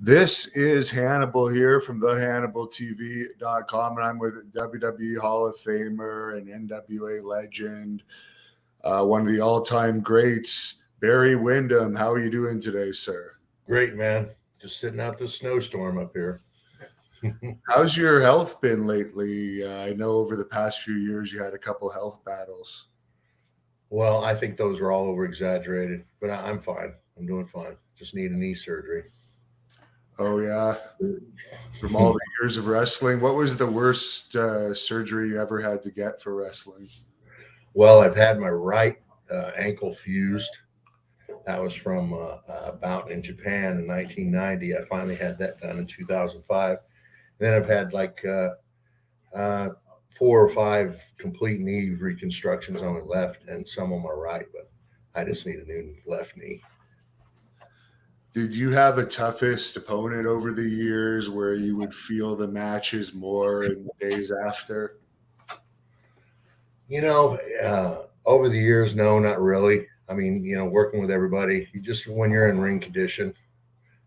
This is Hannibal here from thehannibaltv.com, and I'm with WWE Hall of Famer and NWA legend, one of the all-time greats, Barry Wyndham. How are you doing today, sir? Great, man. Just sitting out this snowstorm up here. How's your health been lately? I know over the past few years you had a couple health battles. Well, I think those are all over-exaggerated, but I'm fine. I'm doing fine. Just need a knee surgery. Oh, yeah. From all the years of wrestling, what was the worst surgery you ever had to get for wrestling? Well, I've had my right ankle fused. That was from a bout in Japan in 1990. I finally had that done in 2005. And then I've had like 4 or 5 complete knee reconstructions on my left and some on my right, but I just need a new left knee. Did you have a toughest opponent over the years where you would feel the matches more in the days after? Over the years, no, not really. I mean, working with everybody, when you're in ring condition,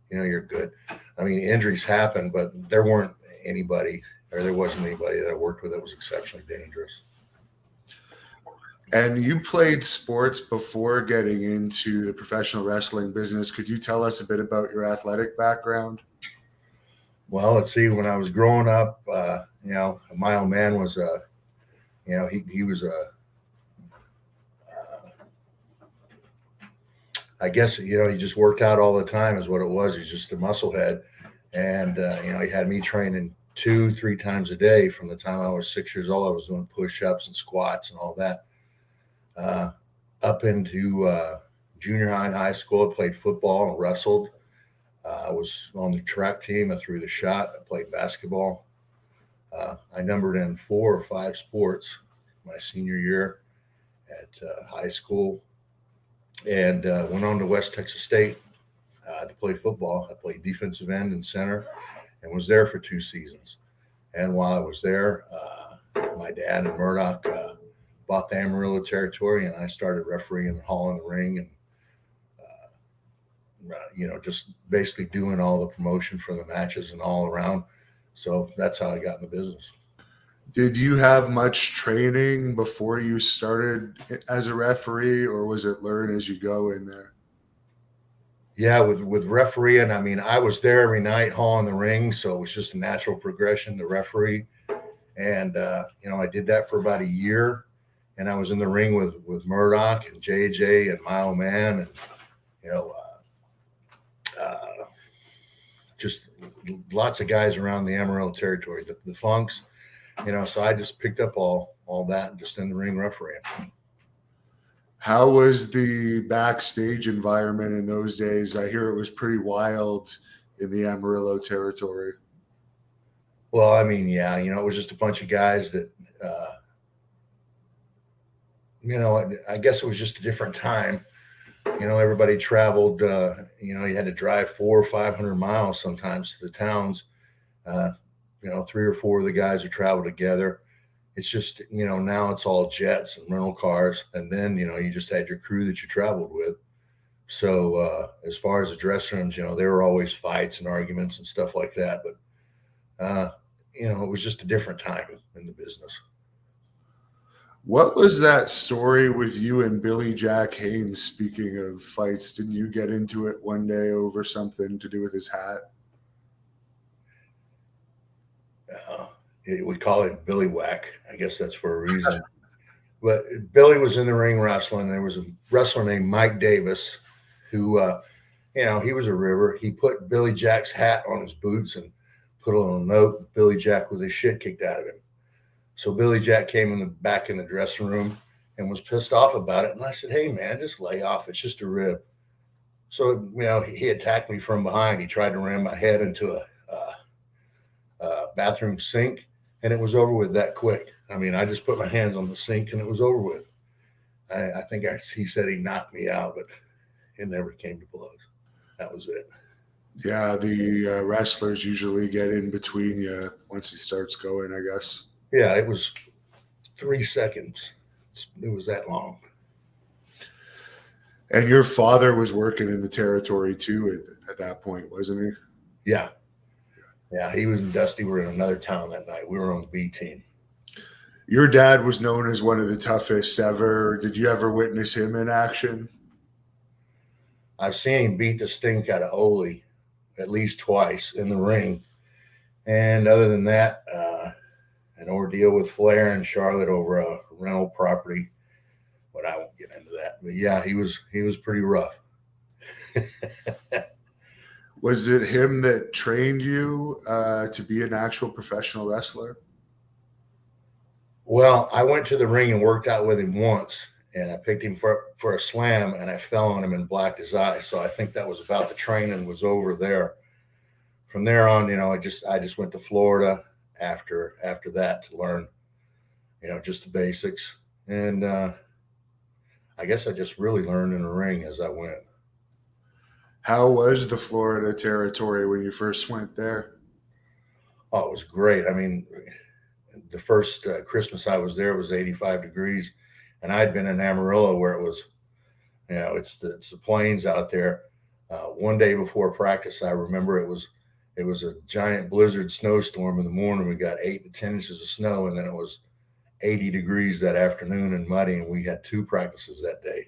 you're good. I mean, injuries happen, but there wasn't anybody that I worked with that was exceptionally dangerous. And you played sports before getting into the professional wrestling business. Could you tell us a bit about your athletic background? Well, let's see. When I was growing up, my old man was he was I guess, he just worked out all the time is what it was. He's just a musclehead. And, he had me training 2-3 times a day from the time I was 6 years old. I was doing push-ups and squats and all that. Up into junior high and high school, I played football and wrestled. I was on the track team. I threw the shot. I played basketball. I numbered in 4 or 5 sports my senior year at high school, and went on to West Texas State to play football. I played defensive end and center and was there for 2 seasons. And while I was there, my dad and Murdoch bought the Amarillo territory, and I started refereeing and hauling the ring and, just basically doing all the promotion for the matches and all around. So that's how I got in the business. Did you have much training before you started as a referee, or was it learn as you go in there? Yeah, with refereeing, I mean, I was there every night hauling the ring, so it was just a natural progression to referee. And, I did that for about a year, and I was in the ring with Murdoch and JJ and my old man, and, just lots of guys around the Amarillo territory, the Funks, so I just picked up all that and just in the ring refereeing. How was the backstage environment in those days? I hear it was pretty wild in the Amarillo territory. Well, I mean, yeah, it was just a bunch of guys that, I guess it was just a different time. Everybody traveled, you had to drive 400 or 500 miles sometimes to the towns. 3 or 4 of the guys would travel together. It's just, now it's all jets and rental cars. And then, you just had your crew that you traveled with. So as far as the dressing rooms, there were always fights and arguments and stuff like that. But, it was just a different time in the business. What was that story with you and Billy Jack Haynes? Speaking of fights, didn't you get into it one day over something to do with his hat? We call it Billy Whack. I guess that's for a reason. But Billy was in the ring wrestling. There was a wrestler named Mike Davis who, he was a river. He put Billy Jack's hat on his boots and put a little note, Billy Jack with his shit kicked out of him. So Billy Jack came back in the dressing room and was pissed off about it. And I said, hey, man, just lay off. It's just a rib. So, he attacked me from behind. He tried to ram my head into a bathroom sink, and it was over with that quick. I mean, I just put my hands on the sink, and it was over with. I think he said he knocked me out, but it never came to blows. That was it. Yeah, the wrestlers usually get in between you once he starts going, I guess. Yeah, it was 3 seconds. It was that long. And your father was working in the territory too at that point, wasn't he? Yeah. Yeah. He was and Dusty were in another town that night. We were on the B team. Your dad was known as one of the toughest ever. Did you ever witness him in action? I've seen him beat the stink out of Ole at least twice in the ring. And other than that, an ordeal with Flair and Charlotte over a rental property. But I won't get into that. But yeah, he was pretty rough. Was it him that trained you to be an actual professional wrestler? Well, I went to the ring and worked out with him once, and I picked him for a slam, and I fell on him and blacked his eye. So I think that was about the training was over there. From there on, I just went to Florida after that to learn, just the basics. And I guess I just really learned in the ring as I went. How was the Florida territory when you first went there? Oh, it was great. I mean, the first Christmas I was there was 85 degrees, and I'd been in Amarillo where it was, it's the plains out there. One day before practice, I remember it was a giant blizzard snowstorm in the morning. We got 8 to 10 inches of snow, and then it was 80 degrees that afternoon and muddy, and we had 2 practices that day.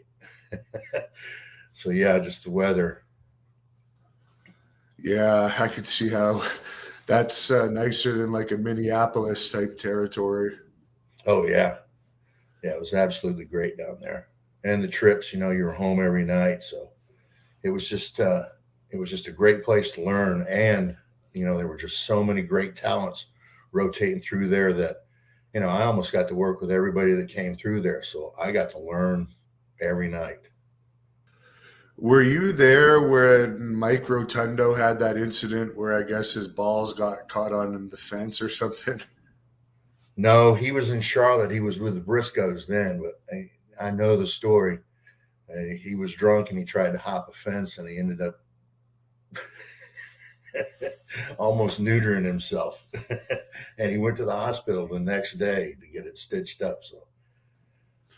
So yeah, just the weather. Yeah, I could see how that's nicer than like a Minneapolis type territory. Oh yeah. Yeah, it was absolutely great down there. And the trips, you were home every night. So it was just a great place to learn. And, there were just so many great talents rotating through there that, I almost got to work with everybody that came through there. So I got to learn every night. Were you there when Mike Rotundo had that incident where I guess his balls got caught on the fence or something? No, he was in Charlotte. He was with the Briscoes then, but I know the story. He was drunk and he tried to hop a fence and he ended up almost neutering himself. And he went to the hospital the next day to get it stitched up. So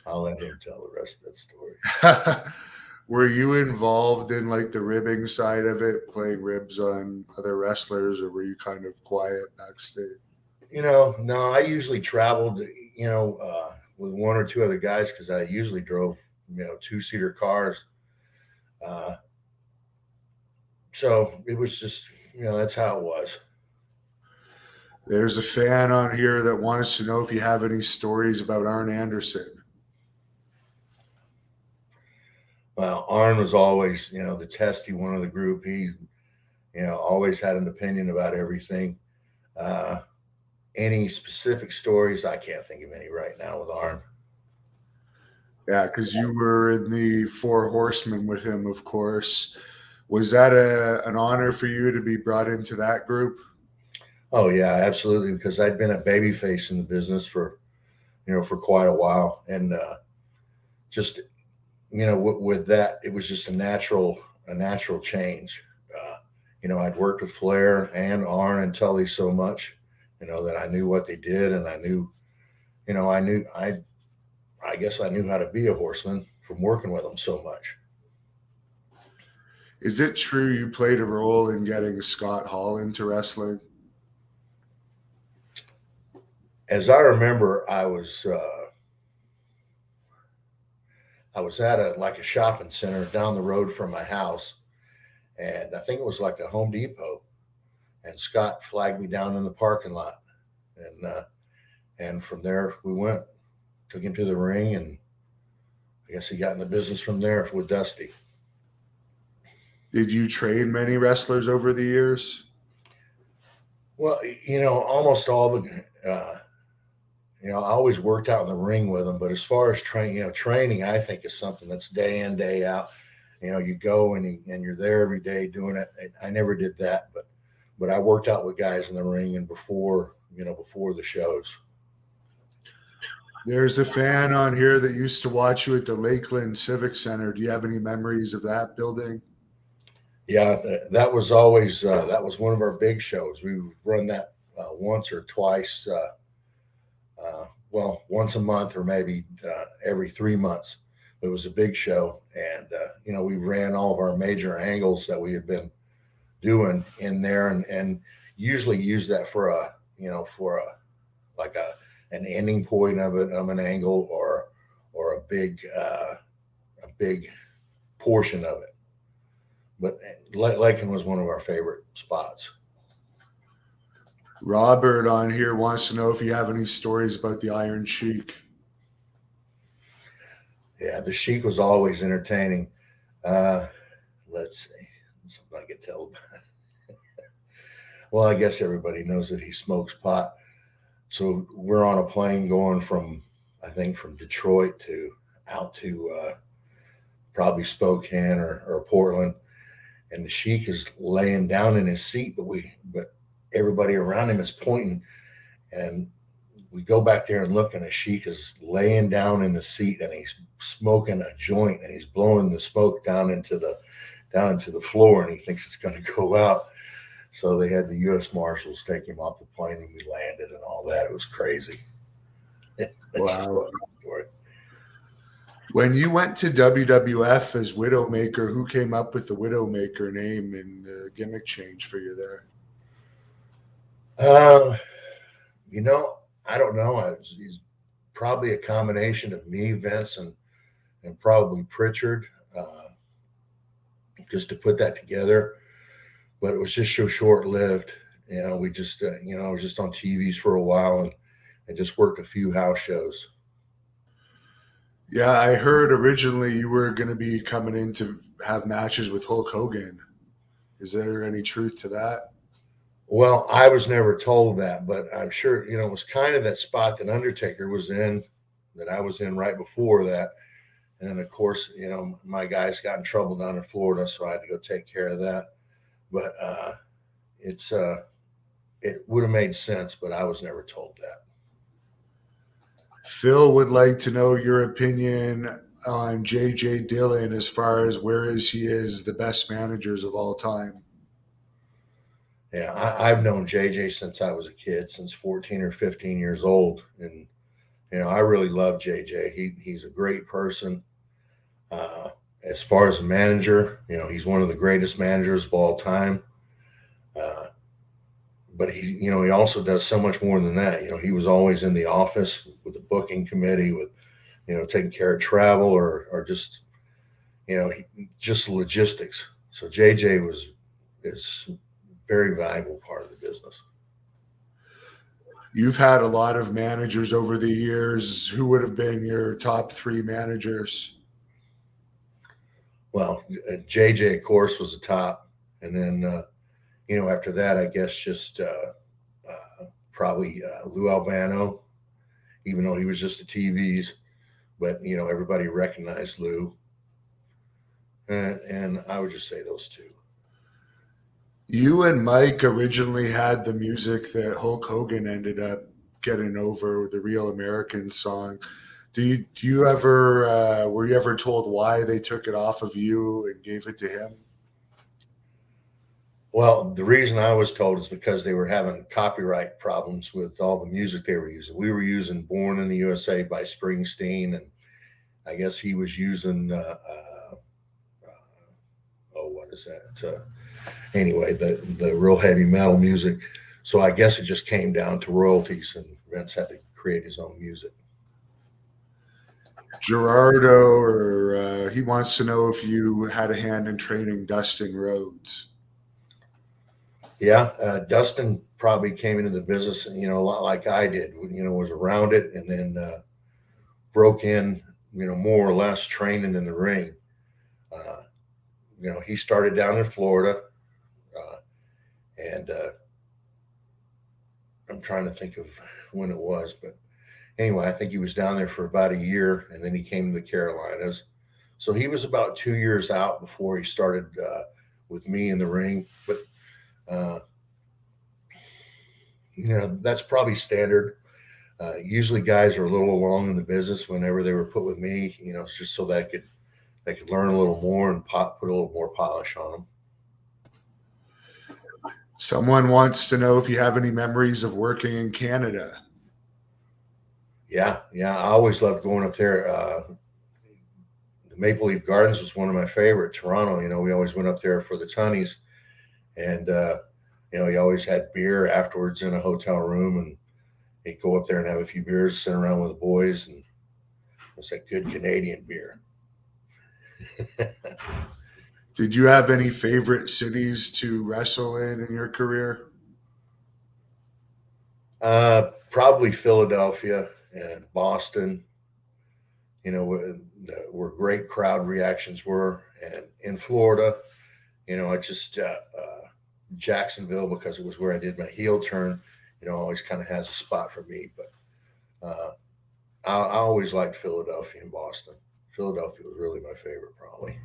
I'll let him tell the rest of that story. Were you involved in like the ribbing side of it, playing ribs on other wrestlers, or were you kind of quiet backstage? No, I usually traveled, with 1 or 2 other guys because I usually drove, 2-seater cars. So it was just, that's how it was. There's a fan on here that wants to know if you have any stories about Arn Anderson. Well, Arn was always, the testy one of the group. He, always had an opinion about everything. Any specific stories? I can't think of any right now with Arn. Yeah, because you were in the Four Horsemen with him, of course. Was that an honor for you to be brought into that group? Oh yeah, absolutely. Because I'd been a babyface in the business for quite a while, and just with that, it was just a natural change. I'd worked with Flair and Arn and Tully so much, that I knew what they did, and I guess I knew how to be a horseman from working with them so much. Is it true you played a role in getting Scott Hall into wrestling? As I remember, I was at a shopping center down the road from my house, and I think it was like a Home Depot, and Scott flagged me down in the parking lot, and from there we went, took him to the ring, and I guess he got in the business from there with Dusty. Did you train many wrestlers over the years? Well, almost all the, I always worked out in the ring with them, but as far as training, I think is something that's day in, day out. You go and you're there every day doing it. I never did that, but I worked out with guys in the ring and before the shows. There's a fan on here that used to watch you at the Lakeland Civic Center. Do you have any memories of that building? Yeah, that was always that was one of our big shows. We would run that once or twice, once a month or maybe every 3 months. It was a big show, and we ran all of our major angles that we had been doing in there, and usually use that for an ending point of an angle or a big portion of it. But Lakin was one of our favorite spots. Robert on here wants to know if you have any stories about the Iron Chic. Yeah, the Chic was always entertaining. Let's see. Something I could tell about. Well, I guess everybody knows that he smokes pot. So we're on a plane going from Detroit out to probably Spokane or Portland. And the Chic is laying down in his seat, but everybody around him is pointing. And we go back there and look, and the Chic is laying down in the seat, and he's smoking a joint, and he's blowing the smoke down into the floor, and he thinks it's going to go out. So they had the U.S. Marshals take him off the plane, and we landed and all that. It was crazy. Wow. When you went to WWF as Widowmaker, who came up with the Widowmaker name and the gimmick change for you there? I don't know. He's probably a combination of me, Vince, and probably Pritchard, just to put that together. But it was just so short-lived. We just, I was just on TVs for a while and just worked a few house shows. Yeah, I heard originally you were going to be coming in to have matches with Hulk Hogan. Is there any truth to that? Well, I was never told that, but I'm sure, it was kind of that spot that Undertaker was in, that I was in right before that. And of course, my guys got in trouble down in Florida, so I had to go take care of that. But it would have made sense, but I was never told that. Phil would like to know your opinion on Jj Dillon as far as he is the best managers of all time. Yeah, I've known JJ since I was a kid, since 14 or 15 years old. And, I really love JJ. He's a great person. As far as a manager, he's one of the greatest managers of all time. But he also does so much more than that. He was always in the office with the booking committee, with, taking care of travel or just, just logistics. So JJ is very valuable part of the business. You've had a lot of managers over the years. Who would have been your top three managers? Well, JJ, of course, was the top. And then, after that, I guess just probably Lou Albano, even though he was just the TVs. But, everybody recognized Lou. And I would just say those two. You and Mike originally had the music that Hulk Hogan ended up getting over with the Real American song. Do you ever were you ever told why they took it off of you and gave it to him? Well, the reason I was told is because they were having copyright problems with all the music they were using. We were using "Born in the USA" by Springsteen, and I guess he was using what is that? Anyway, the real heavy metal music. So I guess it just came down to royalties, and Vince had to create his own music. Gerardo, he wants to know if you had a hand in training Dustin Rhodes. Yeah, Dustin probably came into the business, a lot like I did. Was around it, and then broke in, more or less training in the ring. He started down in Florida. And I'm trying to think of when it was, but anyway, I think he was down there for about a year, and then he came to the Carolinas. So he was about 2 years out before he started with me in the ring. But, that's probably standard. Usually guys are a little along in the business whenever they were put with me, it's just so that they could learn a little more and put a little more polish on them. Someone wants to know if you have any memories of working in Canada. Yeah. I always loved going up there. The Maple Leaf Gardens was one of my favorite. Toronto, we always went up there for the Tunnies. And, he always had beer afterwards in a hotel room, and he'd go up there and have a few beers, sit around with the boys, and it's like good Canadian beer. Did you have any favorite cities to wrestle in your career? Probably Philadelphia and Boston, where great crowd reactions were. And in Florida, I just, Jacksonville, because it was where I did my heel turn, always kind of has a spot for me. But I always liked Philadelphia and Boston. Philadelphia was really my favorite, probably.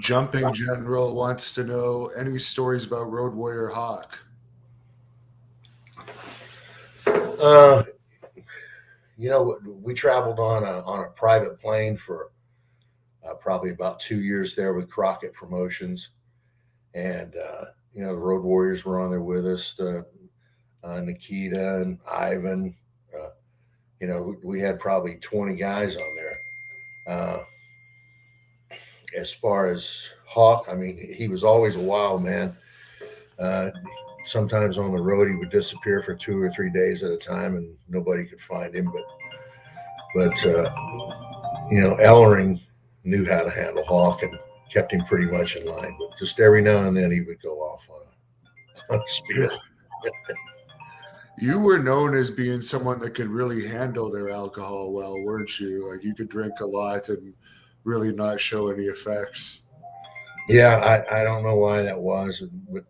Jumping General wants to know any stories about Road Warrior Hawk. We traveled on a private plane for probably about 2 years there with Crockett Promotions, and the Road Warriors were on there with us. Nikita and Ivan. We had probably 20 guys on there. As far as Hawk, I mean, he was always a wild man. Sometimes on the road, he would disappear for 2 or 3 days at a time, and nobody could find him. But Ellering knew how to handle Hawk and kept him pretty much in line. But just every now and then, he would go off on a speed. You were known as being someone that could really handle their alcohol well, weren't you? Like, you could drink a lot and really not show any effects. Yeah, I don't know why that was, but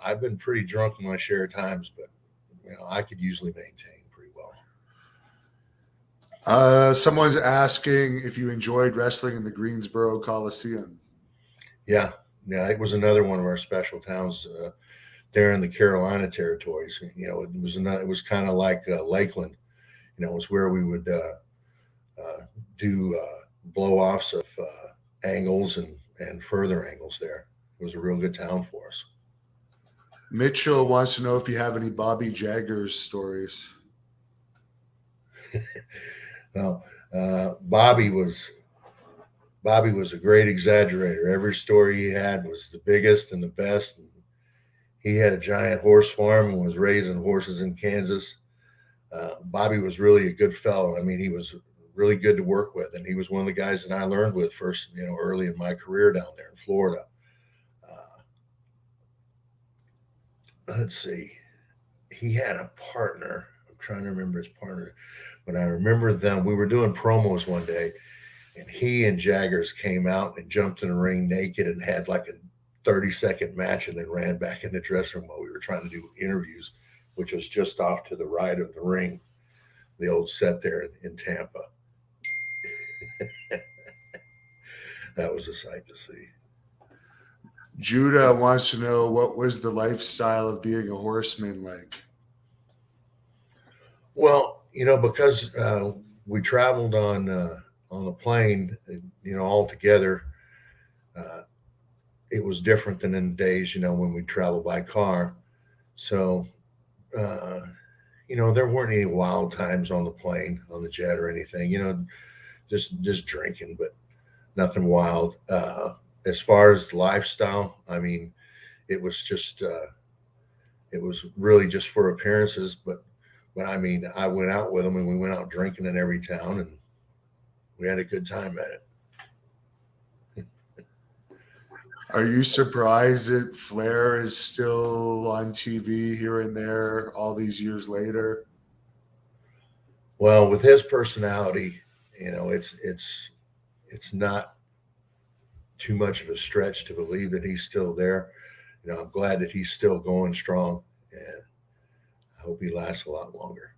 I've been pretty drunk in my share of times, but I could usually maintain pretty well. Someone's asking if you enjoyed wrestling in the Greensboro Coliseum. Yeah, it was another one of our special towns there in the Carolina territories. It was kind of like Lakeland. It was where we would do blow-offs of angles and further angles there. It was a real good town for us. Mitchell wants to know if you have any Bobby Jaggers stories. Well, Bobby was a great exaggerator. Every story he had was the biggest and the best. And he had a giant horse farm and was raising horses in Kansas. Bobby was really a good fellow. I mean, he was really good to work with, and he was one of the guys that I learned with first, early in my career down there in Florida. Let's see. He had a partner. I'm trying to remember his partner, but I remember them. We were doing promos one day, and he and Jaggers came out and jumped in the ring naked and had like a 30-second match, and then ran back in the dressing room while we were trying to do interviews, which was just off to the right of the ring, the old set there in Tampa. That was a sight to see. Judah wants to know, what was the lifestyle of being a horseman like? Well, because we traveled on a plane, all together, it was different than in the days, when we traveled by car. So, there weren't any wild times on the plane, on the jet or anything, just drinking, but nothing wild. As far as the lifestyle, I mean, it was just, it was really just for appearances. But I mean, I went out with them, and we went out drinking in every town, and we had a good time at it. Are you surprised that Flair is still on TV here and there all these years later? Well, with his personality, it's not too much of a stretch to believe that he's still there. I'm glad that he's still going strong, and I hope he lasts a lot longer.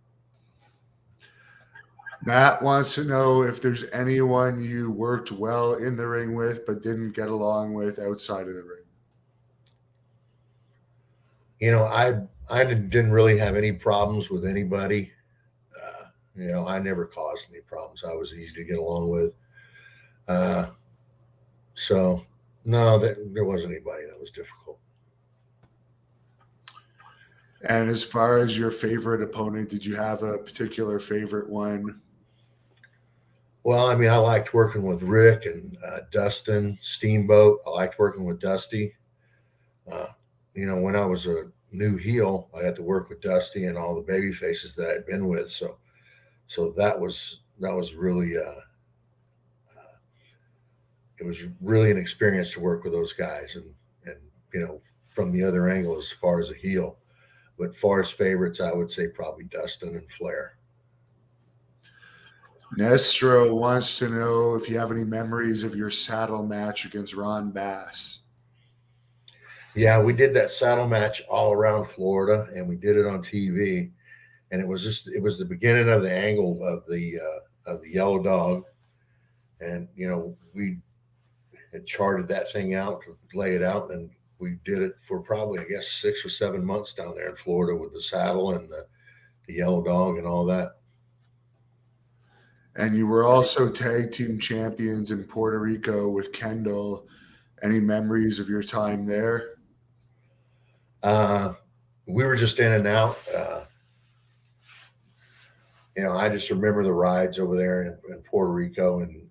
Matt wants to know if there's anyone you worked well in the ring with but didn't get along with outside of the ring. I didn't really have any problems with anybody. I never caused any problems. I was easy to get along with. So, no, there wasn't anybody that was difficult. And as far as your favorite opponent, did you have a particular favorite one? Well, I mean, I liked working with Rick and Dustin Steamboat. I liked working with Dusty. When I was a new heel, I had to work with Dusty and all the baby faces that I'd been with. So that was really it was really an experience to work with those guys, and from the other angle as far as a heel. But far as favorites, I would say probably Dustin and Flair. Nestro wants to know if you have any memories of your saddle match against Ron Bass. Yeah, we did that saddle match all around Florida, and we did it on TV. And it was the beginning of the angle of the yellow dog, and we had charted that thing out to lay it out, and we did it for probably, I guess, 6 or 7 months down there in Florida with the saddle and the yellow dog and all that. And you were also tag team champions in Puerto Rico with Kendall. Any memories of your time there? We were just in and out. I just remember the rides over there in Puerto Rico, and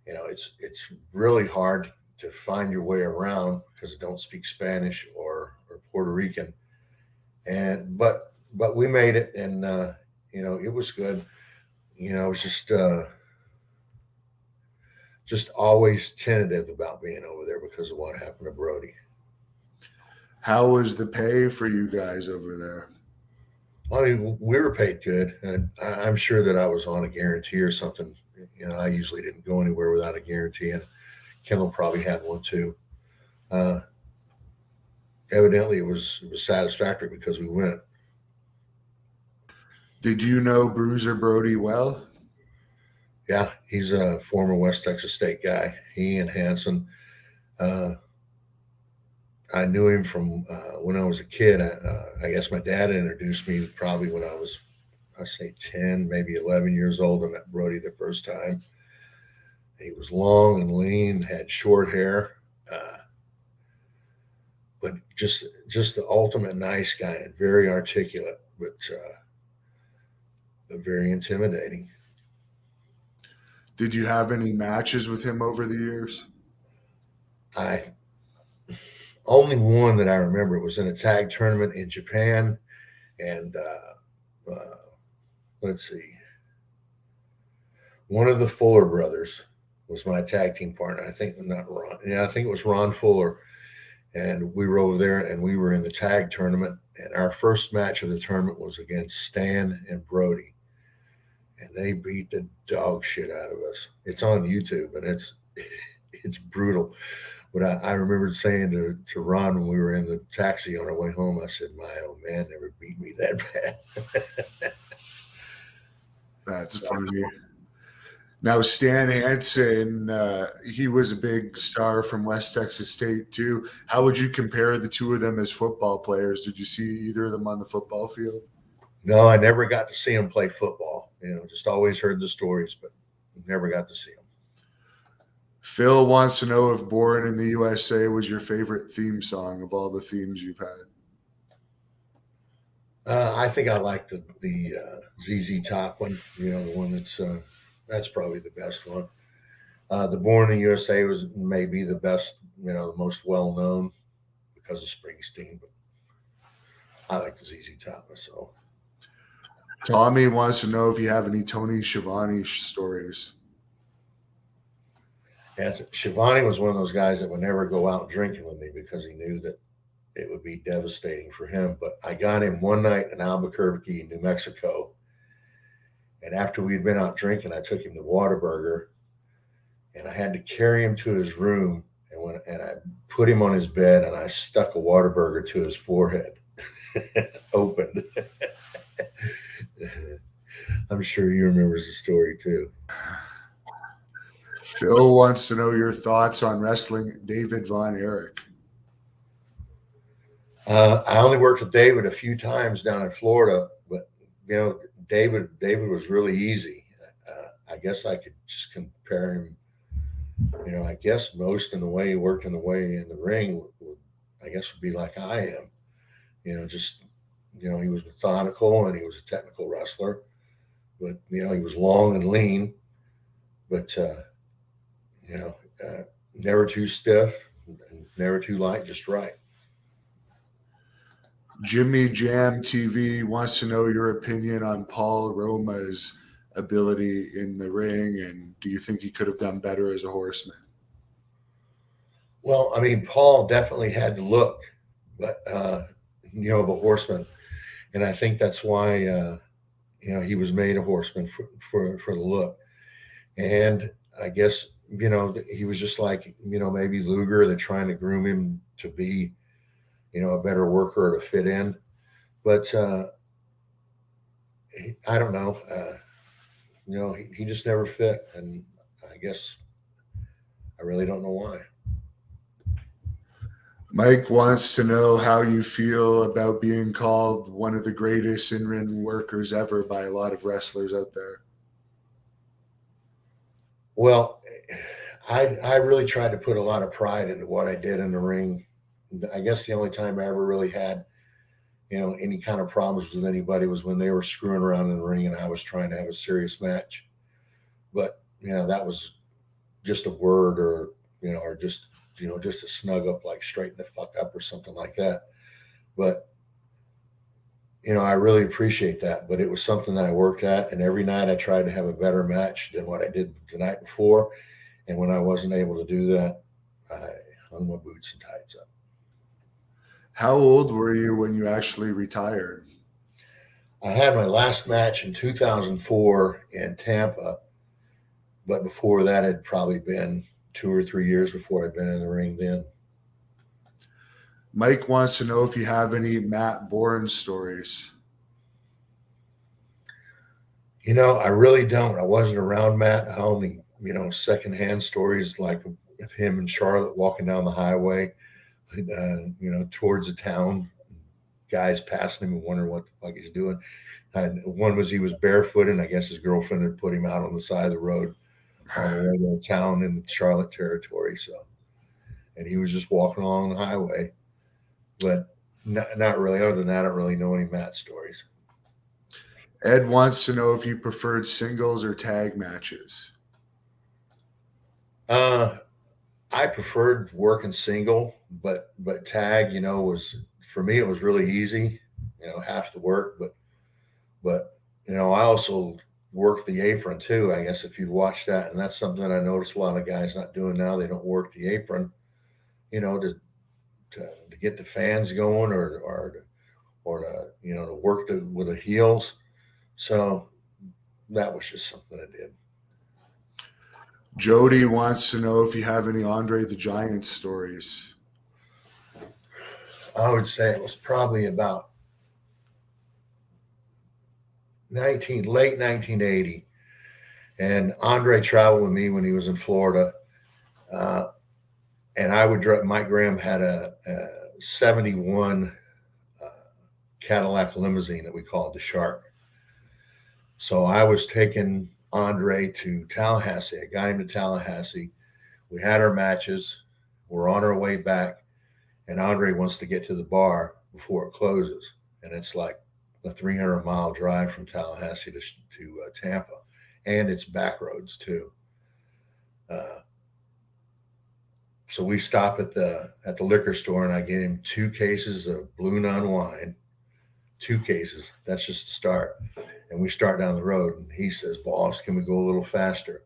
it's really hard to find your way around because I don't speak Spanish or Puerto Rican, but we made it, and it was good. It was just always tentative about being over there because of what happened to Brody. How was the pay for you guys over there? I mean, we were paid good, and I'm sure that I was on a guarantee or something. I usually didn't go anywhere without a guarantee, and Kendall probably had one too. Evidently, it was satisfactory because we went. Did you know Bruiser Brody well? Yeah, he's a former West Texas State guy. He and Hansen. I knew him from when I was a kid. I guess my dad introduced me probably when I was, I say 10, maybe 11 years old. I met Brody the first time. He was long and lean, had short hair, but just the ultimate nice guy and very articulate, but very intimidating. Did you have any matches with him over the years? Only one that I remember was in a tag tournament in Japan, and let's see, one of the Fuller brothers was my tag team partner. I think not Ron. Yeah, I think it was Ron Fuller, and we were over there, and we were in the tag tournament, and our first match of the tournament was against Stan and Brody, and they beat the dog shit out of us. It's on YouTube, and it's brutal. But I remember saying to Ron when we were in the taxi on our way home, I said, "My old man never beat me that bad." That's funny. Now, Stan Hansen, he was a big star from West Texas State too. How would you compare the two of them as football players? Did you see either of them on the football field? No, I never got to see him play football. Just always heard the stories, but never got to see him. Phil wants to know if Born in the USA was your favorite theme song of all the themes you've had. I think I like the ZZ Top one, the one that's probably the best one. The Born in the USA was maybe the best, the most well-known because of Springsteen, but I like the ZZ Top myself. Tommy wants to know if you have any Tony Schiavone stories. And Schiavone was one of those guys that would never go out drinking with me because he knew that it would be devastating for him. But I got him one night in Albuquerque, New Mexico. And after we'd been out drinking, I took him to Whataburger, and I had to carry him to his room. And I put him on his bed, and I stuck a Whataburger to his forehead, opened. I'm sure he remembers the story too. Phil wants to know your thoughts on wrestling David Von Erich. I only worked with David a few times down in Florida, but David was really easy. I guess I could just compare him. I guess most in the way he worked in the ring would be like I am. He was methodical and he was a technical wrestler, but he was long and lean, but never too stiff, and never too light, just right. Jimmy Jam TV wants to know your opinion on Paul Roma's ability in the ring, and do you think he could have done better as a horseman? Well, I mean, Paul definitely had the look, but of a horseman, and I think that's why he was made a horseman for the look. And I guess he was just like maybe Luger. They're trying to groom him to be a better worker or to fit in, but I don't know. He just never fit, and I guess I really don't know why. Mike wants to know how you feel about being called one of the greatest in-ring workers ever by a lot of wrestlers out there. Well, I really tried to put a lot of pride into what I did in the ring. I guess the only time I ever really had, any kind of problems with anybody was when they were screwing around in the ring and I was trying to have a serious match. But, that was just a word or just a snug up, like straighten the fuck up or something like that. But, I really appreciate that. But it was something that I worked at. And every night I tried to have a better match than what I did the night before. And when I wasn't able to do that, I hung my boots and tights up. How old were you when you actually retired? I had my last match in 2004 in Tampa. But before that, it had probably been 2 or 3 years before I'd been in the ring then. Mike wants to know if you have any Matt Bourne stories. I really don't. I wasn't around Matt. I only, secondhand stories like of him and Charlotte walking down the highway, towards the town. Guys passing him and wondering what the fuck he's doing. And one was he was barefoot, and I guess his girlfriend had put him out on the side of the road on the way to town in the Charlotte territory. So, and he was just walking along the highway. But not really. Other than that, I don't really know any Matt stories. Ed wants to know if you preferred singles or tag matches. I preferred working single, but tag, was for me it was really easy. Half the work, but I also worked the apron too. I guess if you'd watch that, and that's something that I noticed a lot of guys not doing now. They don't work the apron, to get the fans going or to work with the heels. So that was just something I did. Jody wants to know if you have any Andre the Giant stories. I would say it was probably about late 1980, and Andre traveled with me when he was in Florida. And I would drive. Mike Graham had a 71 Cadillac limousine that we called the Shark. So I was taking Andre to Tallahassee. I got him to Tallahassee. We had our matches. We're on our way back, and Andre wants to get to the bar before it closes. And it's like a 300-mile drive from Tallahassee to Tampa, and it's back roads too. So we stop at the liquor store, and I get him 2 cases of Blue Nun wine. 2 cases. That's just the start. And we start down the road, and he says, "Boss, can we go a little faster?"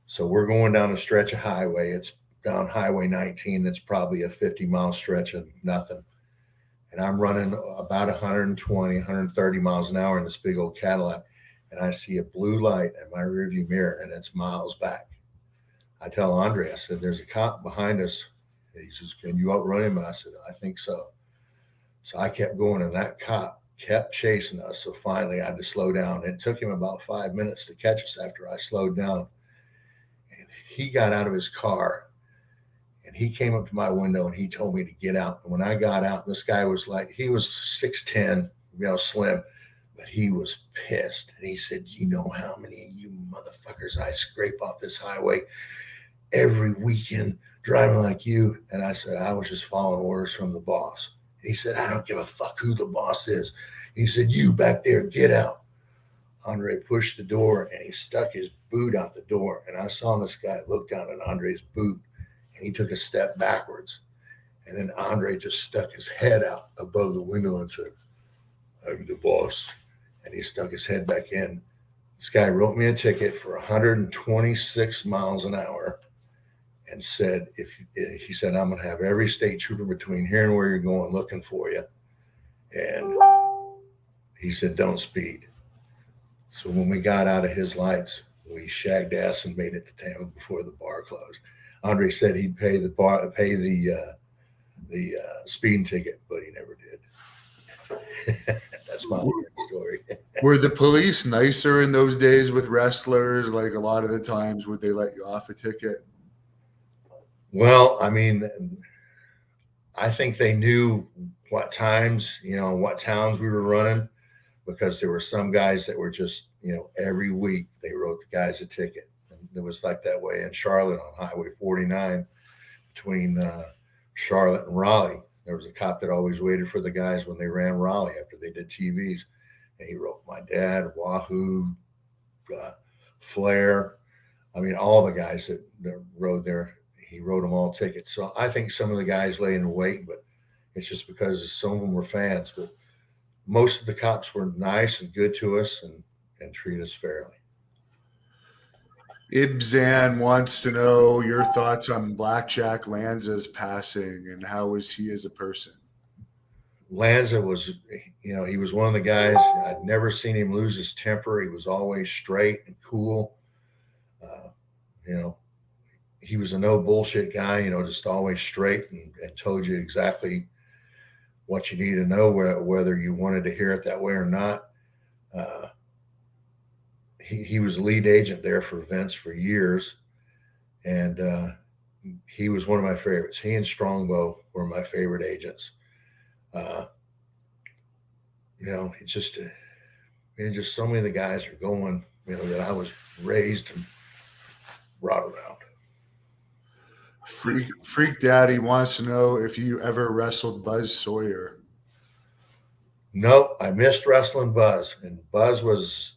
So we're going down a stretch of highway. It's down Highway 19. That's probably a 50-mile stretch of nothing. And I'm running about 120, 130 miles an hour in this big old Cadillac. And I see a blue light in my rearview mirror, and it's miles back. I tell Andre, I said, "There's a cop behind us." He says, "Can you outrun him?" I said, "I think so." So I kept going, and that cop kept chasing us. So finally I had to slow down. It took him about 5 minutes to catch us after I slowed down. And he got out of his car, and he came up to my window, and he told me to get out. And when I got out, this guy was like, he was 6'10", slim, but he was pissed. And he said, "You know how many of you motherfuckers I scrape off this highway every weekend driving like you?" And I said, "I was just following orders from the boss." He said, "I don't give a fuck who the boss is." He said, "You back there, get out." Andre pushed the door, and he stuck his boot out the door. And I saw this guy look down at Andre's boot, and he took a step backwards. And then Andre just stuck his head out above the window and said, "I'm the boss." And he stuck his head back in. This guy wrote me a ticket for 126 miles an hour and said, he said, "I'm going to have every state trooper between here and where you're going looking for you." And he said, "Don't speed." So when we got out of his lights, we shagged ass and made it to Tampa before the bar closed. Andre said he'd pay the speeding ticket, but he never did. That's my story. Were the police nicer in those days with wrestlers? Like a lot of the times, would they let you off a ticket? Well, I mean, I think they knew what times, what towns we were running, because there were some guys that were just, every week they wrote the guys a ticket. And it was like that way in Charlotte on Highway 49 between Charlotte and Raleigh. There was a cop that always waited for the guys when they ran Raleigh after they did TVs. And he wrote my dad, Wahoo, Flair. I mean, all the guys that rode there, he wrote them all tickets. So I think some of the guys lay in wait, but it's just because some of them were fans. But most of the cops were nice and good to us and treat us fairly. Ibzan wants to know your thoughts on Blackjack Lanza's passing and how was he as a person? Lanza was, he was one of the guys. I'd never seen him lose his temper. He was always straight and cool. He was a no bullshit guy, just always straight and told you exactly what you need to know, whether you wanted to hear it that way or not. He was lead agent there for Vince for years, and he was one of my favorites. He and Strongbow were my favorite agents. It's just so many of the guys are going, that I was raised and brought around. Freak Daddy wants to know if you ever wrestled Buzz Sawyer. No, I missed wrestling Buzz, and Buzz was,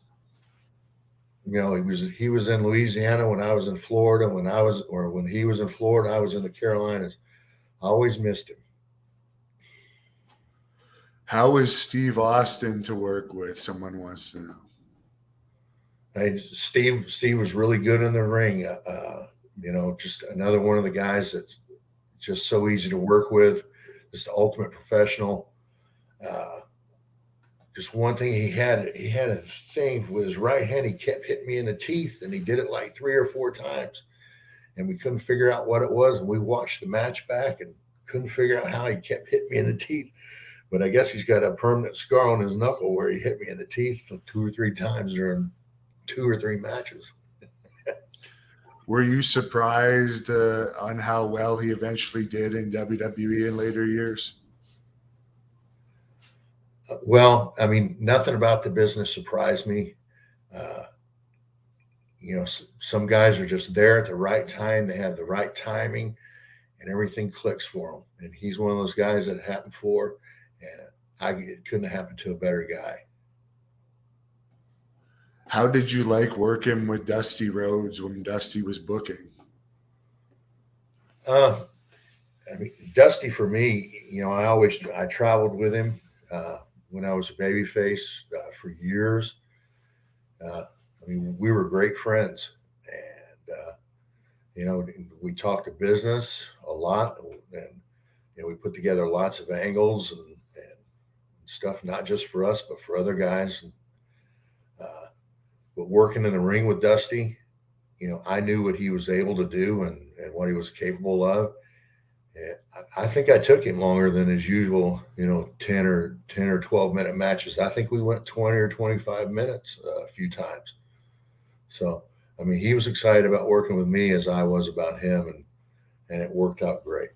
he was in Louisiana when I was in Florida. When he was in Florida, I was in the Carolinas. I always missed him. How was Steve Austin to work with? Someone wants to know. Hey, Steve was really good in the ring. Just another one of the guys that's just so easy to work with, just the ultimate professional. Just one thing, he had a thing with his right hand. He kept hitting me in the teeth, and he did it like 3 or 4 times, and we couldn't figure out what it was. And we watched the match back and couldn't figure out how he kept hitting me in the teeth. But I guess he's got a permanent scar on his knuckle where he hit me in the teeth 2 or 3 times during 2 or 3 matches. Were you surprised on how well he eventually did in WWE in later years? Well, I mean, nothing about the business surprised me. Some guys are just there at the right time. They have the right timing, and everything clicks for them. And he's one of those guys that it happened for, and it couldn't have happened to a better guy. How did you like working with Dusty Rhodes when Dusty was booking? Dusty for me, I traveled with him when I was a babyface for years. We were great friends, and we talked to business a lot, and we put together lots of angles and stuff, not just for us but for other guys. But working in the ring with Dusty, I knew what he was able to do and what he was capable of. And I think I took him longer than his usual, 10 or 12 minute matches. I think we went 20 or 25 minutes a few times. So, he was excited about working with me as I was about him, and it worked out great.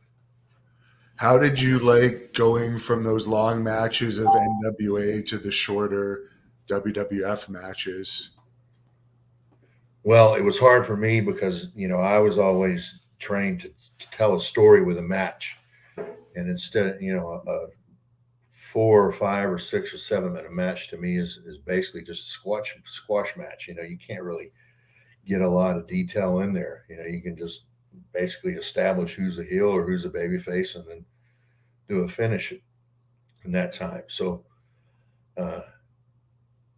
How did you like going from those long matches of NWA to the shorter WWF matches? Well, it was hard for me because, I was always trained to tell a story with a match. And instead, a 4 or 5 or 6 or 7 minute match to me is basically just a squash match. You can't really get a lot of detail in there. You can just basically establish who's a heel or who's a babyface, and then do a finish in that time. So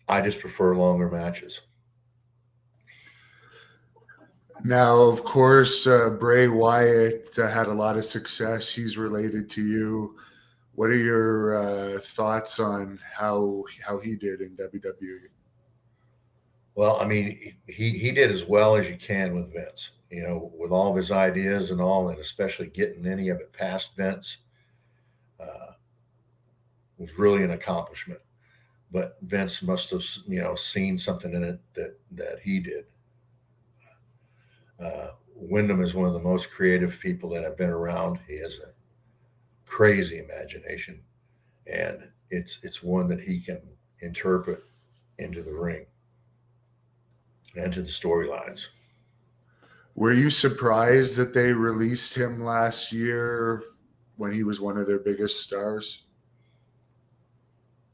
I just prefer longer matches. Now, of course, Bray Wyatt had a lot of success. He's related to you. What are your thoughts on how he did in WWE? Well, I mean, he did as well as you can with Vince, you know, with all of his ideas and all, and especially getting any of it past Vince was really an accomplishment. But Vince must have, you know, seen something in it that he did. Wyndham is one of the most creative people that I've been around. He has a crazy imagination, and it's one that he can interpret into the ring and to the storylines. Were you surprised that they released him last year when he was one of their biggest stars?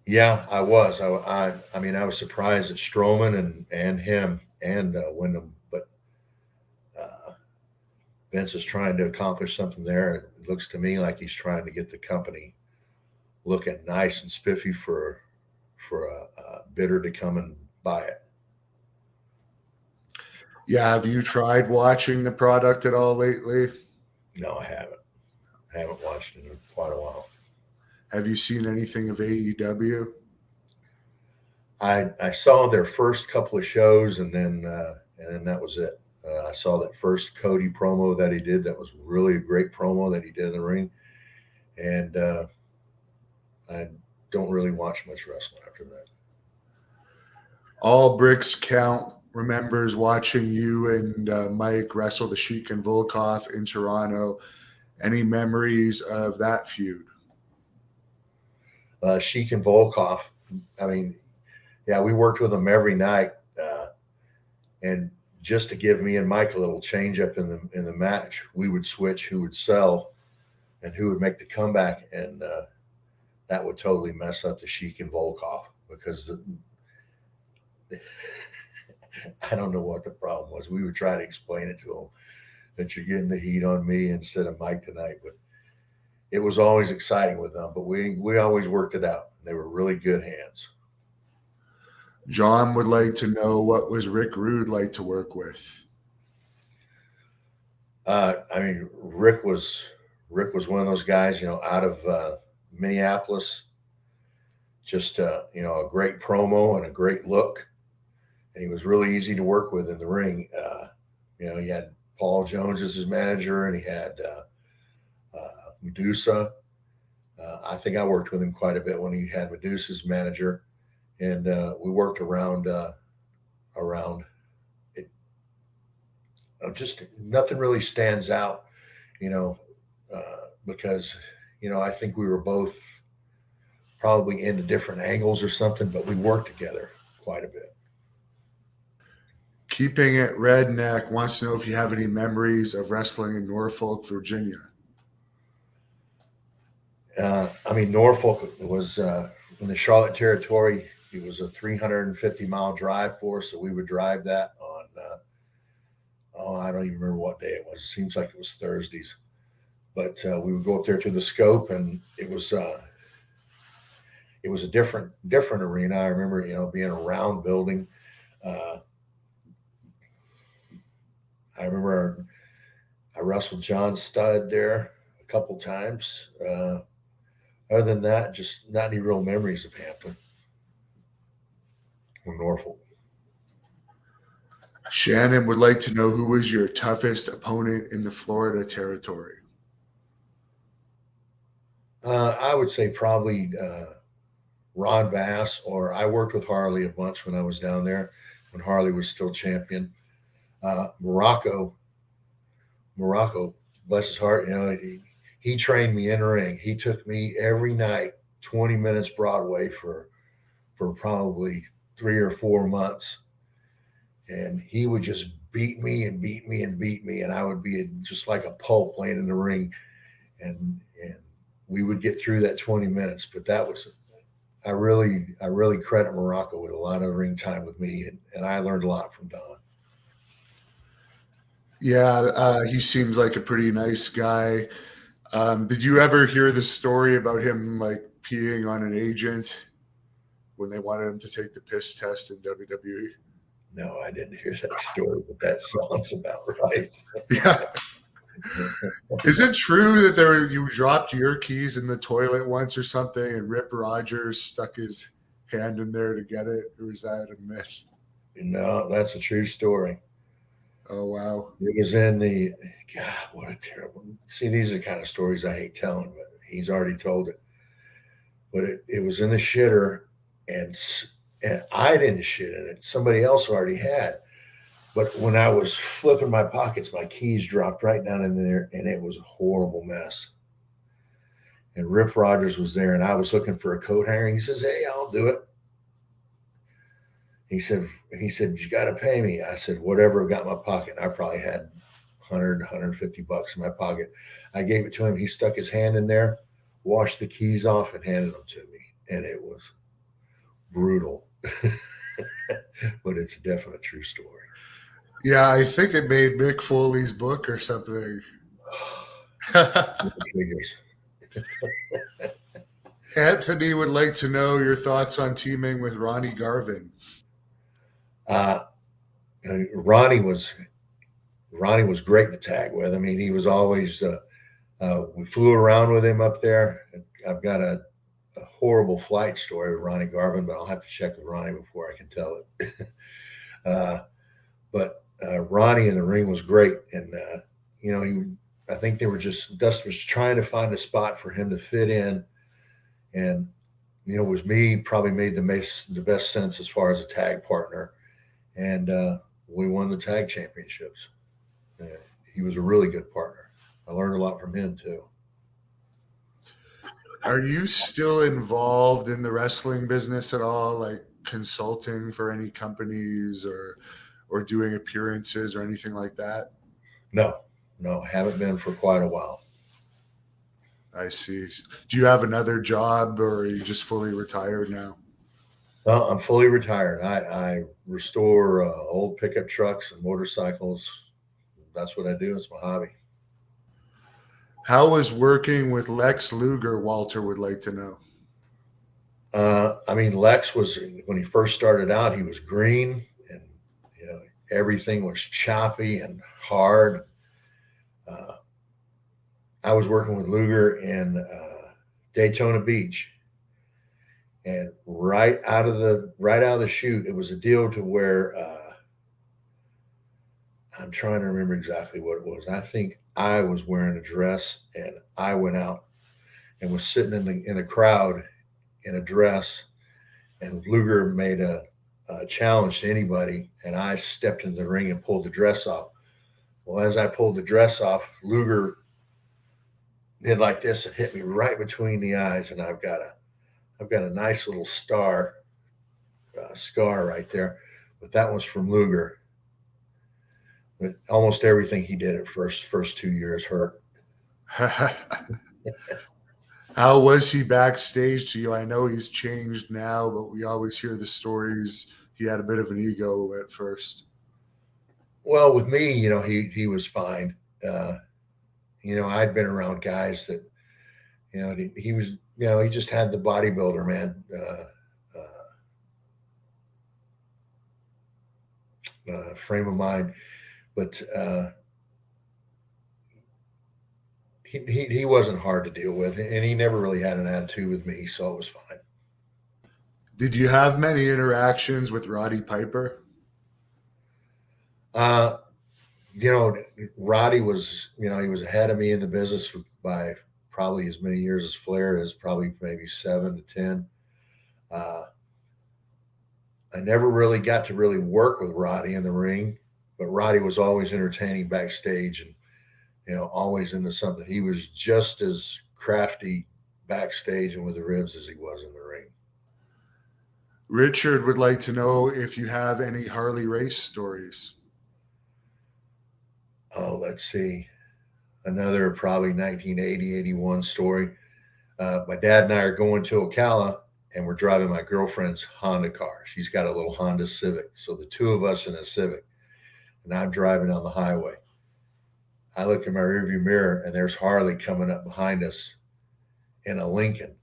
Yeah, I was. I mean, I was surprised at Strowman and him and Wyndham, but Vince is trying to accomplish something there. It looks to me like he's trying to get the company looking nice and spiffy for a bidder to come and buy it. Yeah, have you tried watching the product at all lately? No, I haven't. I haven't watched it in quite a while. Have you seen anything of AEW? I saw their first couple of shows, and then that was it. I saw that first Cody promo that he did. That was really a great promo that he did in the ring, and I don't really watch much wrestling after that. All Bricks Count remembers watching you and Mike wrestle the Sheik and Volkov in Toronto. Any memories of that feud? Sheik and Volkov, I mean, yeah, we worked with them every night, and just to give me and Mike a little change up in the match, we would switch who would sell and who would make the comeback, and that would totally mess up the Sheik and Volkov because I don't know what the problem was. We would try to explain it to them that you're getting the heat on me instead of Mike tonight, but it was always exciting with them. But we always worked it out. They were really good hands. John would like to know, what was Rick Rude like to work with? I mean, Rick was one of those guys, you know, out of Minneapolis. Just you know, a great promo and a great look, and he was really easy to work with in the ring. You know, he had Paul Jones as his manager, and he had Medusa. I think I worked with him quite a bit when he had Medusa's manager, and we worked around it. Just nothing really stands out, you know, because, you know, I think we were both probably into different angles or something, but we worked together quite a bit. Keeping it redneck wants to know if you have any memories of wrestling in Norfolk, Virginia. I mean, Norfolk was in the Charlotte territory. It was a 350-mile drive for us, so we would drive that on, I don't even remember what day it was. It seems like it was Thursdays. But we would go up there to the Scope, and it was a different arena. I remember, you know, being a round building. I remember I wrestled John Studd there a couple times. Other than that, just not any real memories of Hampton or Norfolk. Shannon would like to know, who was your toughest opponent in the Florida territory? I would say probably Ron Bass, or I worked with Harley a bunch when I was down there, when Harley was still champion. Morocco, bless his heart, you know, he trained me in the ring. He took me every night, 20 minutes Broadway for probably 3 or 4 months. And he would just beat me, and I would be just like a pulp laying in the ring. And we would get through that 20 minutes. But that was, I really credit Morocco with a lot of ring time with me, and I learned a lot from Don. Yeah, he seems like a pretty nice guy. Did you ever hear the story about him like peeing on an agent when they wanted him to take the piss test in WWE? No, I didn't hear that story, but that sounds about right. Yeah. Is it true that you dropped your keys in the toilet once or something and Rip Rogers stuck his hand in there to get it? Or is that a myth? No, that's a true story. Oh, wow. It was in the, God, what a terrible, see, these are the kind of stories I hate telling, but he's already told it. But it was in the shitter, and I didn't shit in it. Somebody else already had. But when I was flipping my pockets, my keys dropped right down in there, and it was a horrible mess. And Rip Rogers was there, and I was looking for a coat hanger. He says, "Hey, I'll do it." He said, "You got to pay me." I said, "Whatever." I got in my pocket. I probably had $150 in my pocket. I gave it to him. He stuck his hand in there, washed the keys off, and handed them to me. And it was brutal. But it's a definite true story. Yeah, I think it made Mick Foley's book or something. Anthony would like to know your thoughts on teaming with Ronnie Garvin. Ronnie was great to tag with. I mean, he was always. We flew around with him up there. I've got a horrible flight story with Ronnie Garvin, but I'll have to check with Ronnie before I can tell it. But Ronnie in the ring was great, and I think Dust was trying to find a spot for him to fit in, and it was me probably made the best sense as far as a tag partner, and we won the tag championships. He was a really good partner. I learned a lot from him too. Are you still involved in the wrestling business at all, like consulting for any companies or doing appearances or anything like that? No, haven't been for quite a while. I see. Do you have another job, or are you just fully retired now? Well, I'm fully retired. I restore old pickup trucks and motorcycles. That's what I do. It's my hobby. How was working with Lex Luger? Walter would like to know. I mean, Lex was, when he first started out, he was green, and everything was choppy and hard. I was working with Luger in Daytona Beach, and right out of the chute, it was a deal to where I'm trying to remember exactly what it was. I think I was wearing a dress, and I went out and was sitting in the crowd in a dress, and Luger made a challenge to anybody, and I stepped into the ring and pulled the dress off. Well, as I pulled the dress off, Luger did like this and hit me right between the eyes, and I've got a nice little scar right there, but that was from Luger. But almost everything he did at first 2 years hurt. How was he backstage to you? I know he's changed now, but we always hear the stories. He had a bit of an ego at first. Well, with me, he was fine. I'd been around guys that, he was, he just had the bodybuilder, man. Frame of mind. But he wasn't hard to deal with, and he never really had an attitude with me, so it was fine. Did you have many interactions with Roddy Piper? Roddy was, he was ahead of me in the business by probably as many years as Flair is, probably maybe 7 to 10. I never really got to really work with Roddy in the ring, but Roddy was always entertaining backstage and, always into something. He was just as crafty backstage and with the ribs as he was in the ring. Richard would like to know if you have any Harley race stories. Oh, let's see. Another probably 1980, 81 story. My dad and I are going to Ocala, and we're driving my girlfriend's Honda car. She's got a little Honda Civic. So the two of us in a Civic, and I'm driving on the highway. I look in my rearview mirror and there's Harley coming up behind us in a Lincoln.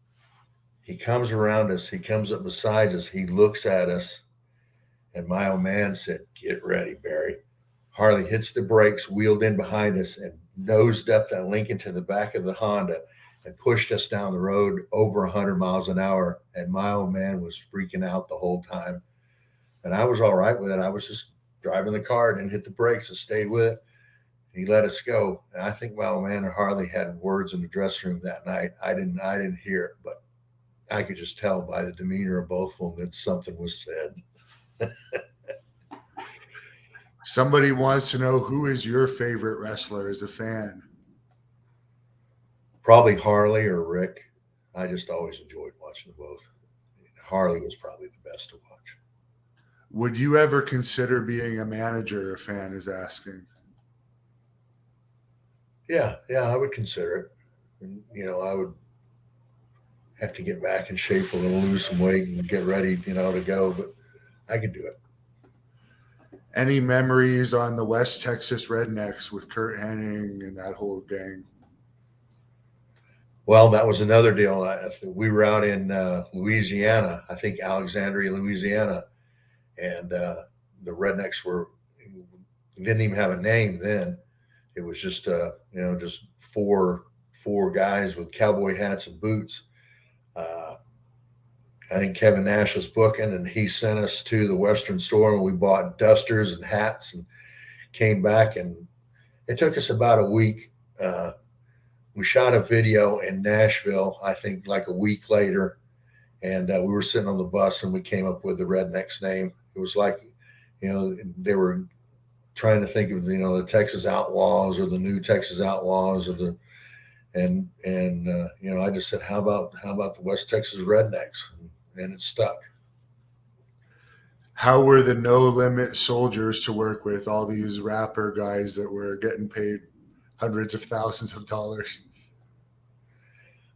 He comes around us. He comes up beside us. He looks at us. And my old man said, "Get ready, Barry." Harley hits the brakes, wheeled in behind us, and nosed up that Lincoln to the back of the Honda and pushed us down the road over 100 miles an hour. And my old man was freaking out the whole time. And I was all right with it. I was just driving the car, didn't hit the brakes and stayed with it. He let us go. And I think my old man and Harley had words in the dressing room that night. I didn't hear it, but I could just tell by the demeanor of both of them that something was said. Somebody wants to know, who is your favorite wrestler as a fan? Probably Harley or Rick. I just always enjoyed watching them both. Harley was probably the best to watch. Would you ever consider being a manager? A fan is asking. Yeah, I would consider it. And, I would have to get back in shape a little, lose some weight, and get ready, to go. But I could do it. Any memories on the West Texas Rednecks with Curt Hennig and that whole gang? Well, that was another deal. We were out in Louisiana, I think Alexandria, Louisiana, and the Rednecks didn't even have a name then. It was just just four guys with cowboy hats and boots. I think Kevin Nash was booking, and he sent us to the Western store, and we bought dusters and hats and came back, and it took us about a week. We shot a video in Nashville, I think like a week later, and we were sitting on the bus, and we came up with the Rednecks name. It was like, they were trying to think of, the Texas Outlaws or the New Texas Outlaws or I just said, how about the West Texas Rednecks? And it stuck. How were the No Limit soldiers to work with, all these rapper guys that were getting paid hundreds of thousands of dollars?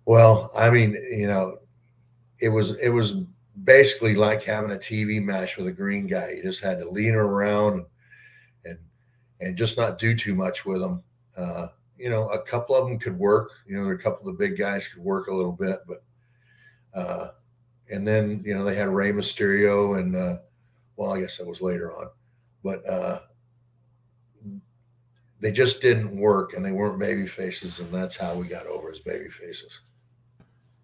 Well, I mean, it was basically like having a TV match with a green guy. You just had to lean around and just not do too much with them. A couple of them could work. A couple of the big guys could work a little bit, but and then they had Rey Mysterio and I guess that was later on, but they just didn't work, and they weren't baby faces, and that's how we got over as baby faces.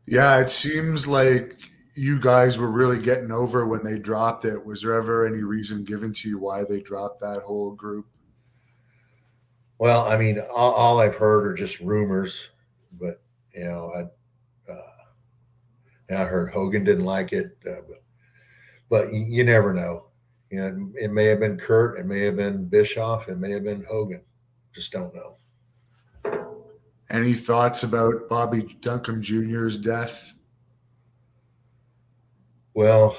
Yeah, it seems like you guys were really getting over when they dropped it. Was there ever any reason given to you why they dropped that whole group? Well, I mean, all I've heard are just rumors, but I heard Hogan didn't like it, but you never know. It may have been Kurt, it may have been Bischoff, it may have been Hogan. Just don't know. Any thoughts about Bobby Duncan Jr.'s death? Well,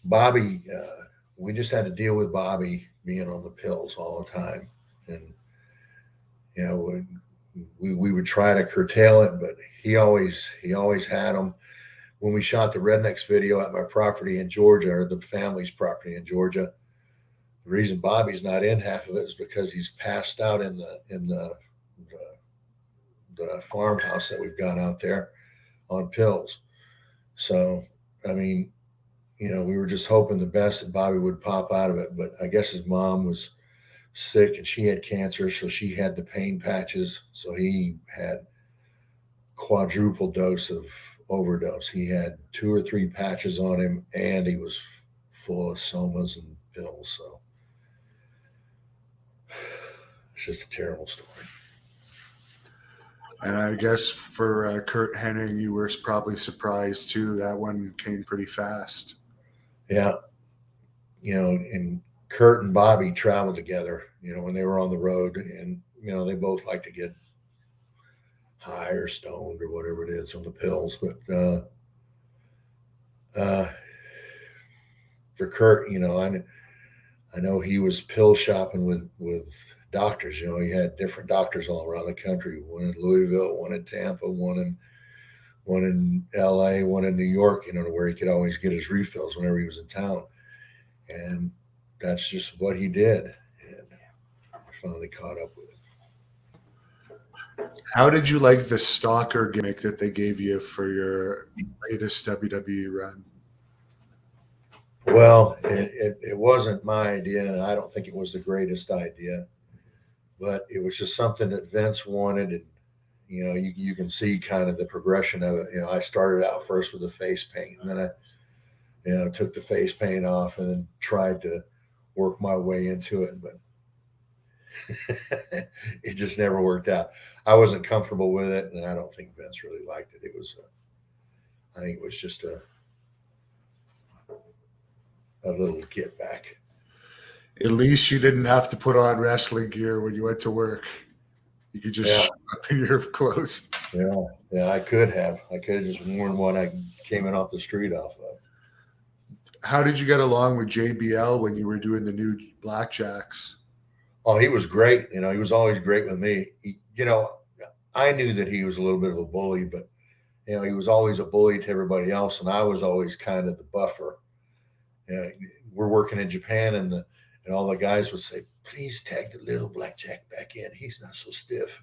Bobby, we just had to deal with Bobby being on the pills all the time. And, we would try to curtail it, but he always had them. When we shot the Rednecks video at my property in Georgia, or the family's property in Georgia, the reason Bobby's not in half of it is because he's passed out in the farmhouse that we've got out there on pills. So, I mean, we were just hoping the best that Bobby would pop out of it, but I guess his mom was sick and she had cancer, so she had the pain patches. So he had quadruple dose of overdose. He had 2 or 3 patches on him, and he was full of somas and pills. So it's just a terrible story. And I guess for Curt Hennig, you were probably surprised too. That one came pretty fast. Yeah. And Curt and Bobby traveled together, when they were on the road, and, they both like to get high or stoned or whatever it is on the pills. But for Curt, I know he was pill shopping with doctors. He had different doctors all around the country, one in Louisville, one in Tampa, one in LA, one in New York, where he could always get his refills whenever he was in town. And that's just what he did. And finally caught up with it. How did you like the Stalker gimmick that they gave you for your latest WWE run? Well, it wasn't my idea, and I don't think it was the greatest idea, but it was just something that Vince wanted. And, you can see kind of the progression of it. I started out first with the face paint, and then I, took the face paint off and then tried to work my way into it, but it just never worked out. I wasn't comfortable with it, and I don't think Vince really liked it. I think it was just a little get back. At least you didn't have to put on wrestling gear when you went to work. You could just show up in your clothes. Yeah, I could have just worn what I came in off the street off of. How did you get along with JBL when you were doing the new Blackjacks? Oh, he was great. He was always great with me. I knew that he was a little bit of a bully, but he was always a bully to everybody else, and I was always kind of the buffer. We're working in Japan, and all the guys would say, "Please tag the little Blackjack back in. He's not so stiff."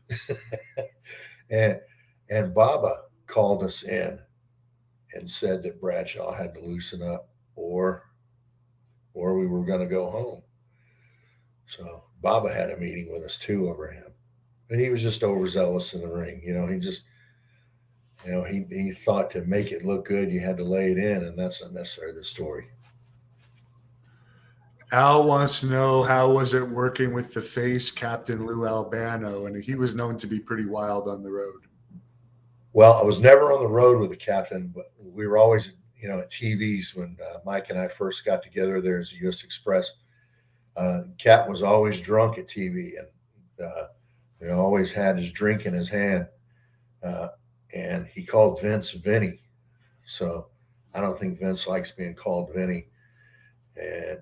and Baba called us in and said that Bradshaw had to loosen up, or we were going to go home. So Baba had a meeting with us too over him, and he was just overzealous in the ring. He just, he thought to make it look good, you had to lay it in, and that's not necessarily the story. Al wants to know, how was it working with the face, Captain Lou Albano? And he was known to be pretty wild on the road. Well, I was never on the road with the captain, but we were always, at TVs when Mike and I first got together there as US Express. Cap was always drunk at TV, and always had his drink in his hand. And he called Vince Vinny. So I don't think Vince likes being called Vinny. And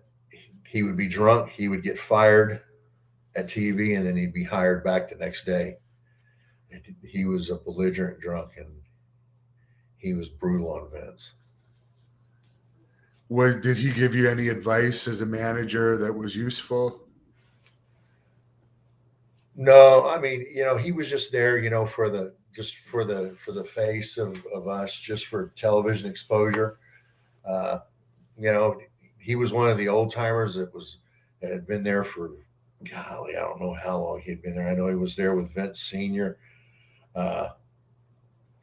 he would be drunk. He would get fired at TV, and then he'd be hired back the next day. And he was a belligerent drunk, and he was brutal on Vince. Did he give you any advice as a manager that was useful? No, I mean, he was just there, for the face of us, just for television exposure. He was one of the old timers that had been there for, golly, I don't know how long he'd been there. I know he was there with Vince Sr.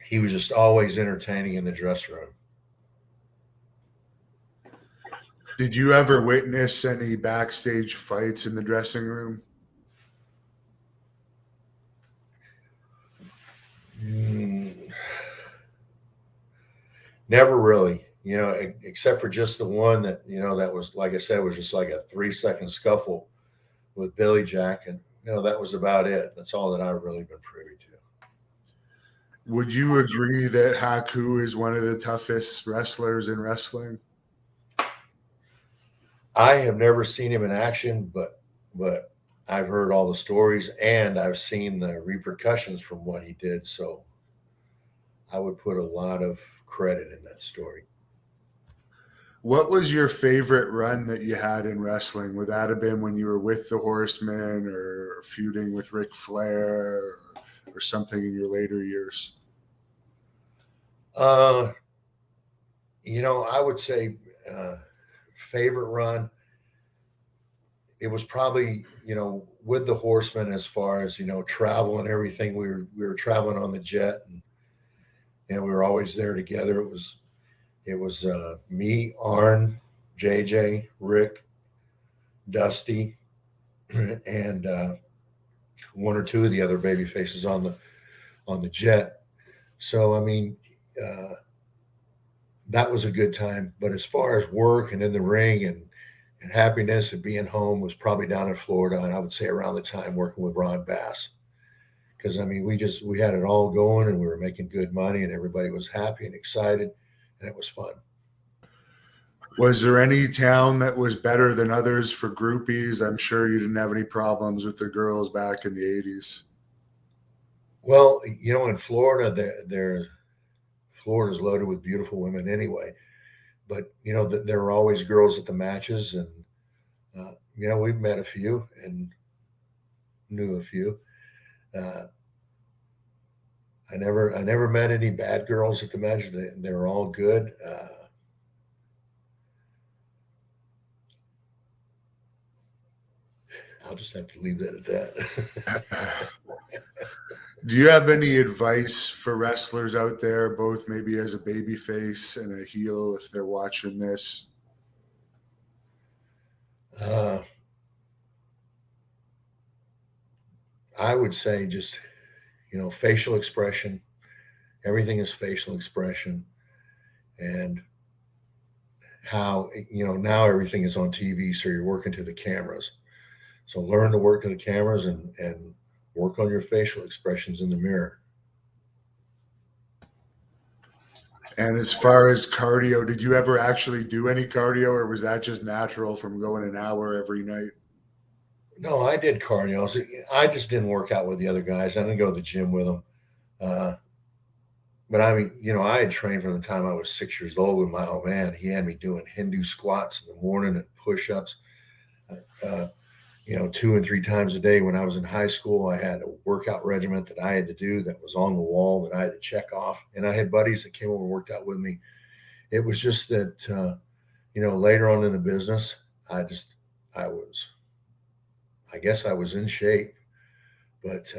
He was just always entertaining in the dressing room. Did you ever witness any backstage fights in the dressing room? Never really, except for just the one that, that was, like I said, was just like a 3-second scuffle with Billy Jack. And, that was about it. That's all that I've really been privy to. Would you agree that Haku is one of the toughest wrestlers in wrestling? I have never seen him in action, but I've heard all the stories, and I've seen the repercussions from what he did. So I would put a lot of credit in that story. What was your favorite run that you had in wrestling? Would that have been when you were with the Horsemen or feuding with Ric Flair or something in your later years? I would say favorite run, it was probably, with the Horsemen, as far as, travel and everything. We were traveling on the jet, and we were always there together. It was me, Arn, JJ, Rick, Dusty, and one or two of the other baby faces on the jet. So, I mean, that was a good time. But as far as work and in the ring and happiness and being home, was probably down in Florida. And I would say around the time working with Ron Bass. Because, I mean, we had it all going, and we were making good money, and everybody was happy and excited, and it was fun. Was there any town that was better than others for groupies? I'm sure you didn't have any problems with the girls back in the 80s. Well, in Florida, Florida's loaded with beautiful women anyway. But, there were always girls at the matches, and, we've met a few, and knew a few. I never met any bad girls at the match. They were all good. I'll just have to leave that at that. Do you have any advice for wrestlers out there, both maybe as a babyface and a heel, if they're watching this? I would say just, facial expression. Everything is facial expression. And how, now everything is on TV, so you're working to the cameras. So learn to work to the cameras and work on your facial expressions in the mirror. And as far as cardio, did you ever actually do any cardio, or was that just natural from going an hour every night? No, I did cardio. I just didn't work out with the other guys. I didn't go to the gym with them. But I mean, I had trained from the time I was 6 years old with my old man. He had me doing Hindu squats in the morning and push-ups. 2 and 3 times a day. When I was in high school, I had a workout regimen that I had to do that was on the wall that I had to check off. And I had buddies that came over and worked out with me. It was just that, later on in the business, I guess I was in shape, but,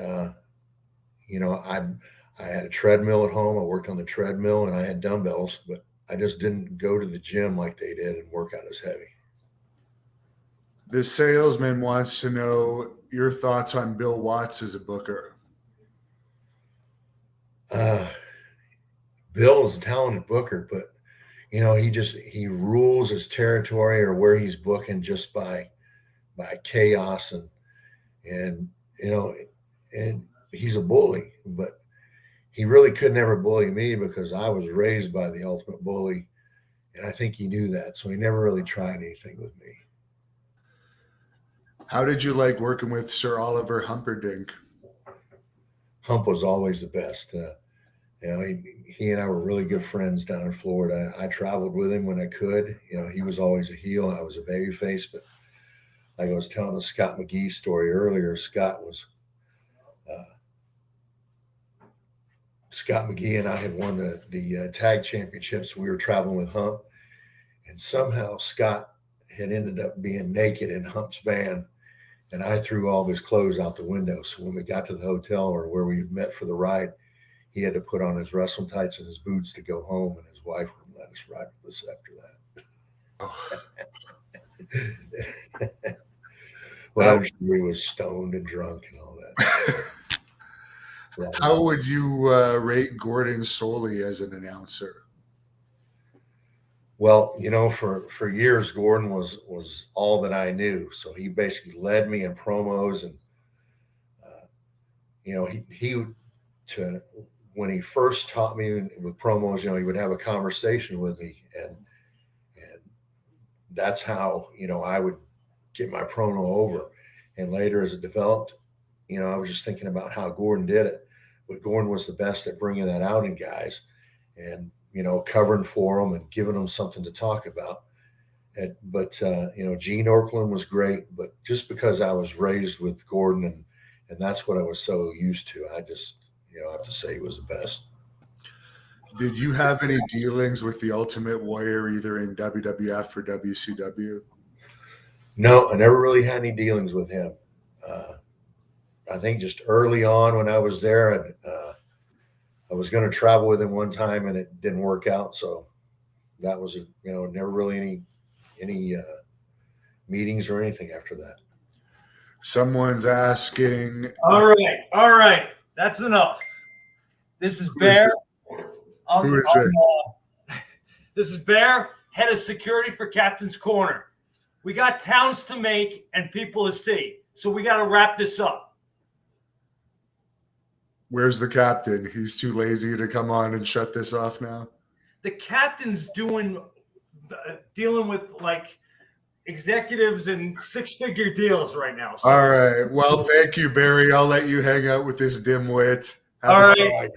I had a treadmill at home. I worked on the treadmill and I had dumbbells, but I just didn't go to the gym like they did and work out as heavy. The salesman wants to know your thoughts on Bill Watts as a booker. Bill is a talented booker, but he rules his territory or where he's booking just by chaos and he's a bully, but he really could never bully me because I was raised by the ultimate bully, and I think he knew that, so he never really tried anything with me. How did you like working with Sir Oliver Humperdink? Hump was always the best. He and I were really good friends down in Florida. I traveled with him when I could. He was always a heel. I was a babyface. But like I was telling the Scott McGee story earlier, Scott McGee and I had won the tag championships. We were traveling with Hump, and somehow Scott had ended up being naked in Hump's van. And I threw all of his clothes out the window. So when we got to the hotel or where we met for the ride, he had to put on his wrestling tights and his boots to go home. And his wife wouldn't let us ride with us after that. Well, I'm sure he was stoned and drunk and all that. How would you rate Gordon Soley as an announcer? Well, for years, Gordon was all that I knew. So he basically led me in promos, and when he first taught me with promos, he would have a conversation with me, and that's how I would get my promo over. And later, as it developed, I was just thinking about how Gordon did it, but Gordon was the best at bringing that out in guys, and covering for them and giving them something to talk about. But Gene Okerlund was great, but just because I was raised with Gordon and that's what I was so used to, I just, I have to say he was the best. Did you have any dealings with the Ultimate Warrior either in WWF or WCW? No, I never really had any dealings with him. I think just early on when I was there, I was going to travel with him one time and it didn't work out. So that was, never really any meetings or anything after that. Someone's asking. All right. That's enough. This is Bear. Who is this? This is Bear, head of security for Captain's Corner. We got towns to make and people to see. So we got to wrap this up. Where's the captain? He's too lazy to come on and shut this off now. The captain's dealing with like executives and 6-figure deals right now. So. All right. Well, thank you, Barry. I'll let you hang out with this dimwit. All right.